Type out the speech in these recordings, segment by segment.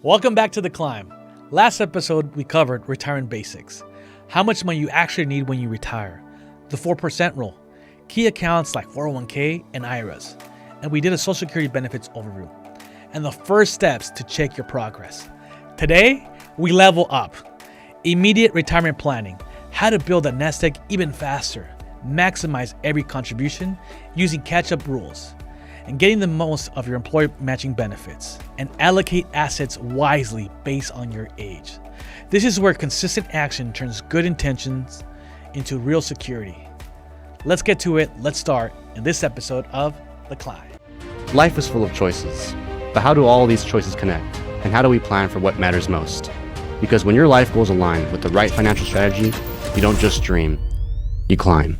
Welcome back to The Climb. Last episode, we covered retirement basics. How much money you actually need when you retire. The 4% rule. Key accounts like 401k and IRAs. And we did a Social Security benefits overview. And the first steps to check your progress. Today, we level up. Immediate retirement planning. How to build a nest egg even faster. Maximize every contribution using catch-up rules. And getting the most of your employer matching benefits, and allocate assets wisely based on your age. This is where consistent action turns good intentions into real security. Let's get to it. Let's start in this episode of The Climb. Life is full of choices, but how do all these choices connect? And how do we plan for what matters most? Because when your life goals align with the right financial strategy, you don't just dream, you climb.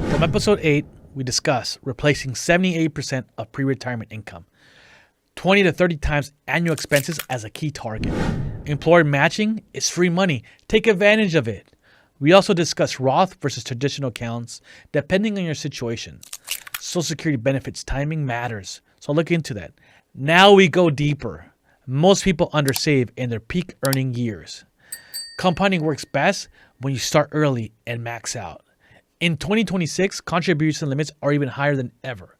From episode 8, we discuss replacing 78% of pre-retirement income, 20 to 30 times annual expenses as a key target. Employer matching is free money. Take advantage of it. We also discuss Roth versus traditional accounts depending on your situation. Social Security benefits timing matters, so look into that. Now we go deeper. Most people undersave in their peak earning years. Compounding works best when you start early and max out. In 2026, contribution limits are even higher than ever.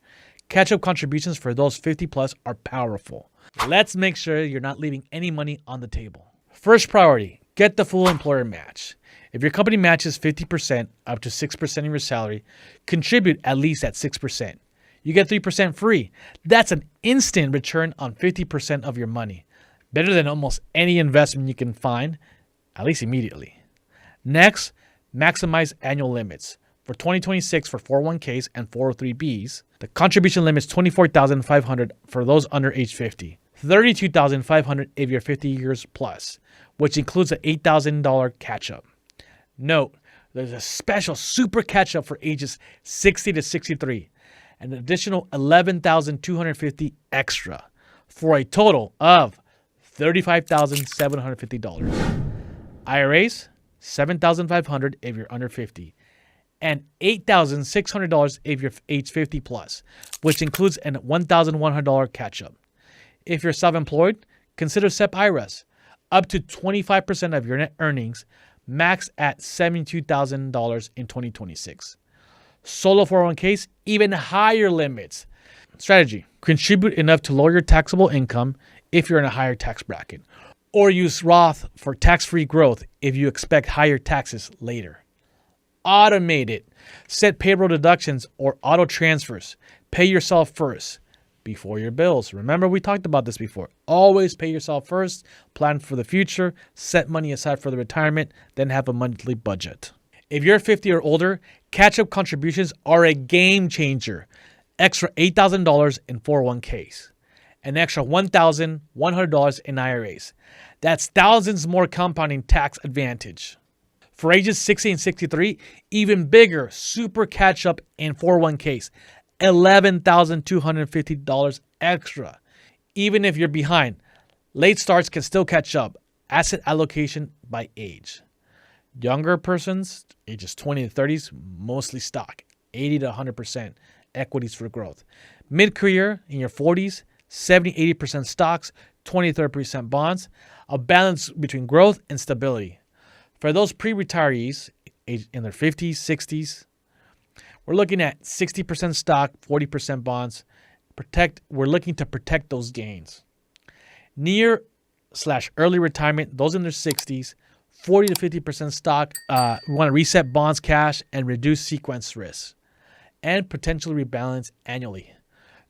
Catch-up contributions for those 50 plus are powerful. Let's make sure you're not leaving any money on the table. First priority, get the full employer match. If your company matches 50% up to 6% of your salary, contribute at least at 6%. You get 3% free. That's an instant return on 50% of your money. Better than almost any investment you can find, at least immediately. Next, maximize annual limits. For 2026 for 401ks and 403bs, the contribution limit is $24,500 for those under age 50, $32,500 if you're 50 years plus, which includes an $8,000 catch-up. Note, there's a special super catch-up for ages 60 to 63, an additional $11,250 extra, for a total of $35,750. IRAs, $7,500 if you're under 50. And $8,600 if you're age 50 plus, which includes a $1,100 catch-up. If you're self-employed, consider SEP IRAs, up to 25% of your net earnings, max at $72,000 in 2026. Solo 401ks, even higher limits. Strategy: contribute enough to lower your taxable income if you're in a higher tax bracket, or use Roth for tax-free growth if you expect higher taxes later. Automate it. Set payroll deductions or auto transfers. Pay yourself first before your bills. Remember, we talked about this before. Always pay yourself first. Plan for the future. Set money aside for the retirement. Then have a monthly budget. If you're 50 or older, catch-up contributions are a game changer. Extra $8,000 in 401ks. An extra $1,100 in IRAs. That's thousands more compounding tax advantage. For ages 60 and 63, even bigger super catch-up in 401ks, $11,250 extra. Even if you're behind, late starts can still catch up. Asset allocation by age. Younger persons, ages 20 to 30s, mostly stock, 80 to 100%, equities for growth. Mid-career, in your 40s, 70-80% stocks, 20-30% bonds, a balance between growth and stability. For those pre-retirees in their 50s, 60s, we're looking at 60% stock, 40% bonds. We're looking to protect those gains. Near/early retirement, those in their 60s, 40 to 50% stock. We want to reset bonds, cash, and reduce sequence risks, and potentially rebalance annually.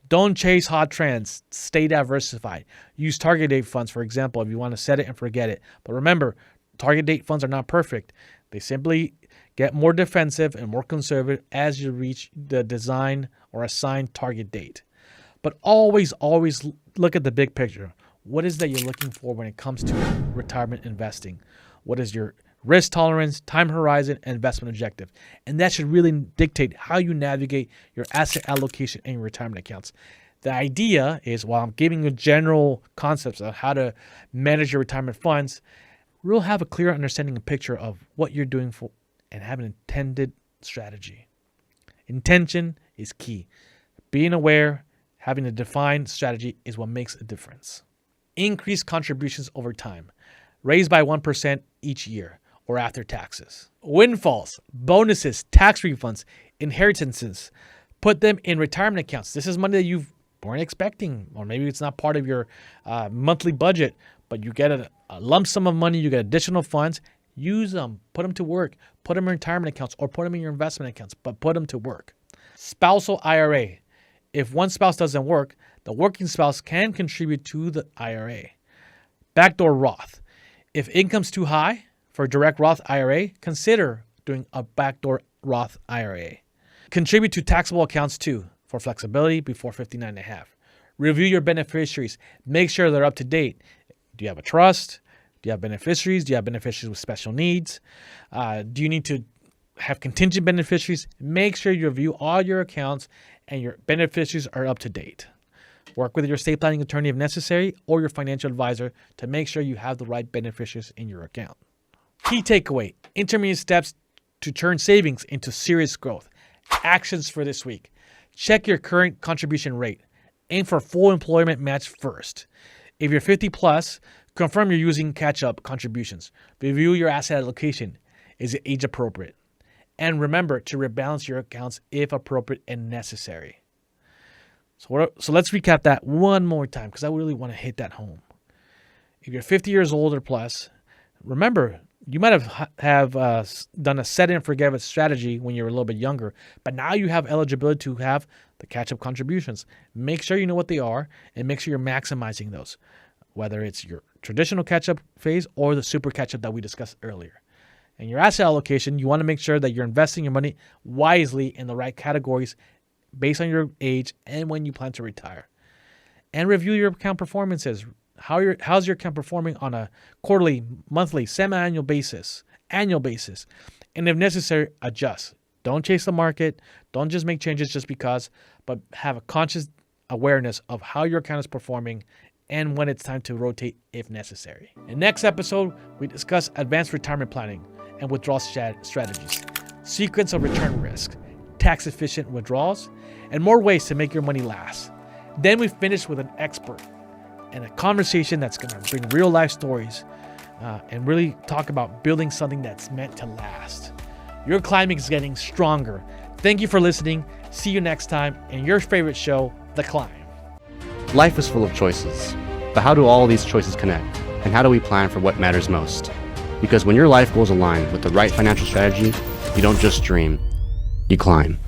Don't chase hot trends. Stay diversified. Use target date funds, for example, if you want to set it and forget it. But remember, target date funds are not perfect. They simply get more defensive and more conservative as you reach the design or assigned target date. But always look at the big picture. What is that you're looking for when it comes to retirement investing? What is your risk tolerance, time horizon, and investment objective? And that should really dictate how you navigate your asset allocation and your retirement accounts. The idea is, while I'm giving you general concepts on how to manage your retirement funds, we'll have a clear understanding and picture of what you're doing for and have an intended strategy. Intention is key. Being aware, Having a defined strategy is what makes a difference. Increase contributions over time. Raise by 1% each year or after taxes. Windfalls, bonuses, tax refunds, inheritances. Put them in retirement accounts. This is money that you weren't expecting, or maybe it's not part of your monthly budget, but you get a lump sum of money, you get additional funds. Use them, put them to work, put them in retirement accounts or put them in your investment accounts, but put them to work. Spousal IRA. If one spouse doesn't work, the working spouse can contribute to the IRA. Backdoor Roth. If income's too high for a direct Roth IRA, consider doing a backdoor Roth IRA. Contribute to taxable accounts too for flexibility before 59.5. Review your beneficiaries. Make sure they're up to date. Do you have a trust? Do you have beneficiaries? Do you have beneficiaries with special needs? Do you need to have contingent beneficiaries? Make sure you review all your accounts and your beneficiaries are up to date. Work with your estate planning attorney if necessary or your financial advisor to make sure you have the right beneficiaries in your account. Key takeaway: intermediate steps to turn savings into serious growth. Actions for this week: check your current contribution rate. Aim for full employment match first. If you're 50 plus, confirm you're using catch-up contributions. Review your asset allocation. Is it age appropriate? And remember to rebalance your accounts if appropriate and necessary. So let's recap that one more time because I really want to hit that home. If you're 50 years old or plus, remember, you might have done a set it and forget it strategy when you were a little bit younger, but now you have eligibility to have the catch-up contributions. Make sure you know what they are and make sure you're maximizing those, whether it's your traditional catch-up phase or the super catch-up that we discussed earlier. And your asset allocation, you want to make sure that you're investing your money wisely in the right categories based on your age and when you plan to retire. And review your account performances. How's your account performing on a quarterly, monthly, semi-annual basis, annual basis? And if necessary, adjust. Don't chase the market. Don't just make changes just because, but have a conscious awareness of how your account is performing and when it's time to rotate if necessary. In next episode, we discuss advanced retirement planning and withdrawal strategies, sequence of return risk, tax-efficient withdrawals, and more ways to make your money last. Then we finish with an expert and a conversation that's going to bring real-life stories and really talk about building something that's meant to last. Your climbing is getting stronger. Thank you for listening. See you next time in your favorite show, The Climb. Life is full of choices, but how do all these choices connect? And how do we plan for what matters most? Because when your life goals align with the right financial strategy, you don't just dream, you climb.